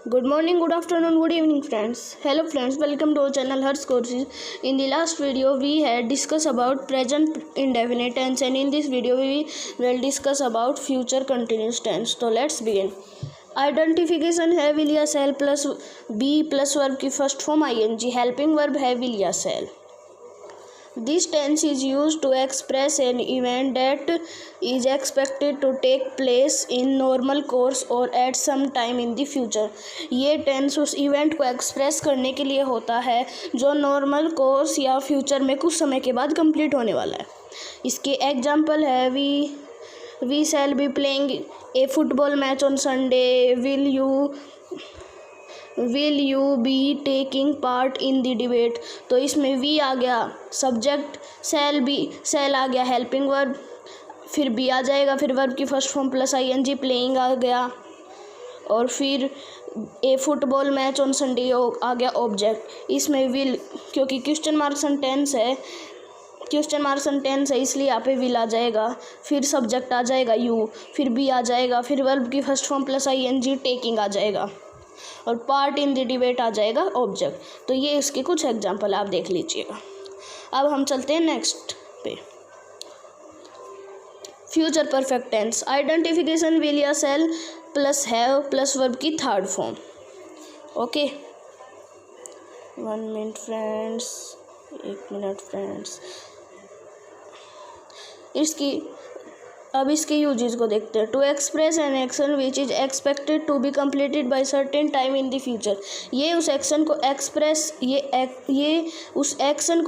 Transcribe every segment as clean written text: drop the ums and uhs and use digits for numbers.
Good morning, good afternoon, good evening, friends. Hello, friends. Welcome to our channel, Hers Courses. In the last video, we had discussed about present indefinite tense, and in this video, we will discuss about future continuous tense. So let's begin. Identification है will या shall plus be plus verb की first form ing. Helping verb है will या shall. This tense is used to express an event that is expected to take place in normal course or at some time in the future. ये tense उस event को express करने के लिए होता है जो normal course या future में कुछ समय के बाद complete होने वाला है. इसके example है we shall be playing a football match on Sunday. Will you be taking part in the debate? तो इसमें we आ गया सब्जेक्ट, shall आ गया हेल्पिंग वर्ब, फिर be आ जाएगा, फिर वर्ब की first form plus ing, playing आ गया, और फिर a football match on Sunday आ गया ऑब्जेक्ट. इसमें will क्योंकि क्वेश्चन मार्क सेंटेंस है इसलिए यहाँ पे will आ जाएगा, फिर सब्जेक्ट आ जाएगा you, फिर be आ जाएगा, फिर वर्ब की first form plus ing taking आ जाएगा, और पार्ट इन द डिबेट आ जाएगा ऑब्जेक्ट. तो ये इसके कुछ एग्जांपल आप देख लीजिएगा. अब हम चलते हैं नेक्स्ट पे. Future perfect tense. Identification will या shall plus have plus verb की third form. Okay, 1 minute friends, 1 minute friends. अब इसके यूजेस को देखते हैं. To express an action which is expected to be completed by certain time in the future. ये उस action को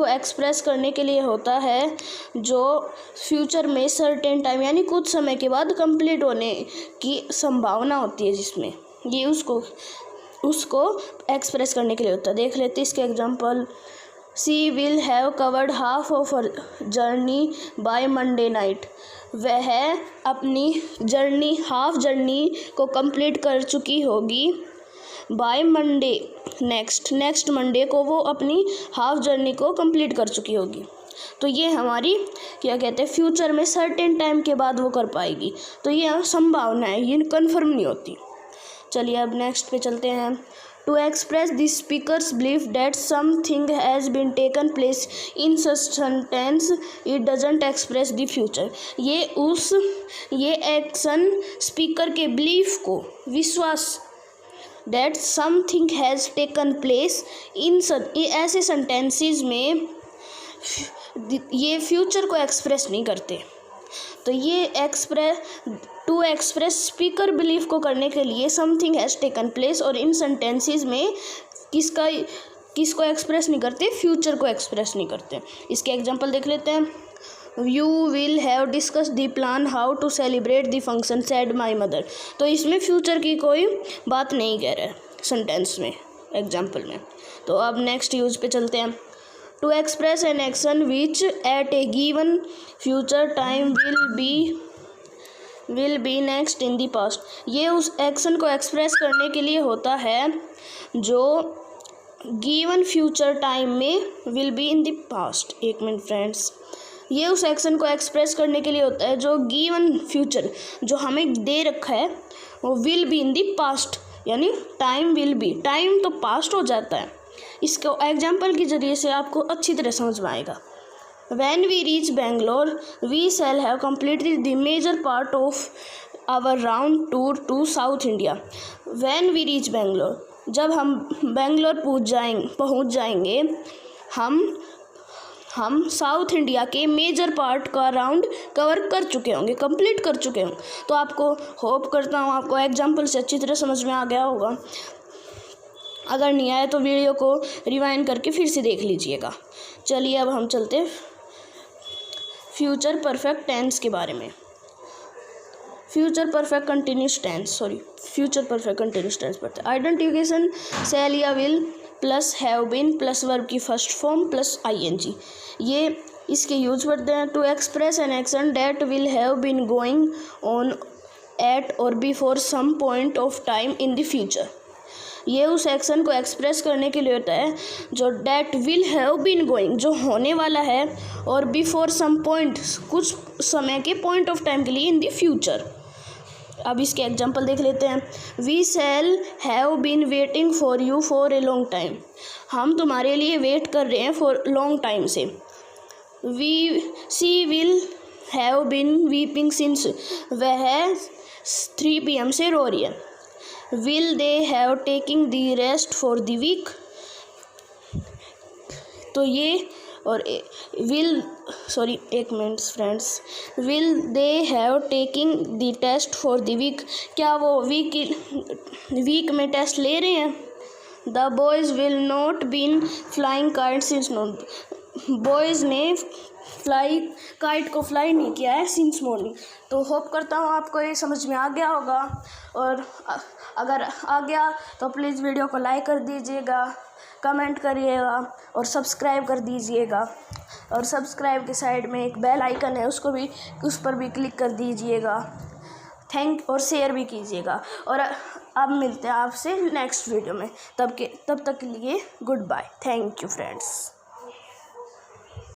एक्सप्रेस करने के लिए होता है जो फ्यूचर में सर्टेन टाइम यानी कुछ समय के बाद कंप्लीट होने की संभावना होती है, जिसमें ये उसको एक्सप्रेस करने के लिए होता है. देख लेते हैं इसके example. She will have covered half of her journey by Monday night. वह अपनी हाफ जर्नी को कंप्लीट कर चुकी होगी बाय मंडे. नेक्स्ट मंडे को वो अपनी हाफ जर्नी को कंप्लीट कर चुकी होगी. तो ये हमारी क्या कहते हैं, फ्यूचर में सर्टेन टाइम के बाद वो कर पाएगी. तो ये संभावना है, ये कन्फर्म नहीं होती. चलिए अब नेक्स्ट पे चलते हैं. To express the speaker's belief that something has been taken place in such sentence, it doesn't express the future. ये एक्शन स्पीकर के बिलीफ को, विश्वास, that something has taken place in ऐसे सेंटेंसेस में ये फ्यूचर को एक्सप्रेस नहीं करते. तो ये टू एक्सप्रेस स्पीकर बिलीफ को करने के लिए समथिंग हैज़ टेकन प्लेस, और इन सेंटेंसेस में किसको एक्सप्रेस नहीं करते, फ्यूचर को एक्सप्रेस नहीं करते. इसके एग्जांपल देख लेते हैं. You will have discuss the plan how to celebrate the function said my mother. तो इसमें फ्यूचर की कोई बात नहीं कह रहा है सेंटेंस में, एग्जाम्पल में. तो अब नेक्स्ट यूज पे चलते हैं. To express an action which at a given future time will be next in the past. ये उस एक्शन को एक्सप्रेस करने के लिए होता है जो गिवन फ्यूचर टाइम में will be in the past. 1 minute friends. ये उस एक्शन को एक्सप्रेस करने के लिए होता है जो गिवन फ्यूचर जो हमें दे रखा है वो will be in the past, यानी टाइम विल बी, टाइम तो पास्ट हो जाता है. इसको एग्जाम्पल के ज़रिए से आपको अच्छी तरह समझ में आएगा. When we reach Bangalore, we shall have completed the major part of our round tour to South India. When we reach Bangalore, जब हम बेंगलोर पहुंच जाएंगे, हम साउथ इंडिया के मेजर पार्ट का राउंड कवर कर चुके होंगे, कंप्लीट कर चुके होंगे. तो आपको होप करता हूँ आपको एग्जाम्पल से अच्छी तरह समझ में आ गया होगा. अगर नहीं आया तो वीडियो को रिवाइंड करके फिर से देख लीजिएगा. चलिए अब हम चलते हैं फ्यूचर परफेक्ट टेंस के बारे में. फ्यूचर परफेक्ट कंटिन्यूस टेंस पढ़ते हैं. आइडेंटिफिकेशन शैल या will plus have been plus verb की फर्स्ट फॉर्म प्लस ing. ये इसके यूज पढ़ते हैं. To express an action that will have been going on at और before some point of time in the future. ये उस action को express करने के लिए होता है जो that will have been going, जो होने वाला है, और बिफोर सम पॉइंट, कुछ समय के पॉइंट ऑफ टाइम के लिए इन द फ्यूचर. अब इसके एग्जाम्पल देख लेते हैं। We shall have been waiting for you for a long time, हम तुम्हारे लिए वेट कर रहे हैं फॉर लॉन्ग टाइम से। She will have been weeping since, वह 3 PM से रो रही है। Will they have taking the rest for the week, तो ये और एक minute friends, will they have taking the test for the week, क्या वो वीक में टेस्ट ले रहे हैं। The boys will not been flying kite since, boys ने काइट को फ्लाई नहीं किया है सिंस मॉर्निंग। तो होप करता हूँ आपको ये समझ में आ गया होगा, और अगर आ गया तो प्लीज़ वीडियो को लाइक कर दीजिएगा, कमेंट करिएगा और सब्सक्राइब कर दीजिएगा। और सब्सक्राइब के साइड में एक बेल आइकन है, उस पर भी क्लिक कर दीजिएगा। और शेयर भी कीजिएगा। और अब मिलते हैं आपसे नेक्स्ट वीडियो में, तब तक के लिए good bye. Thank you friends.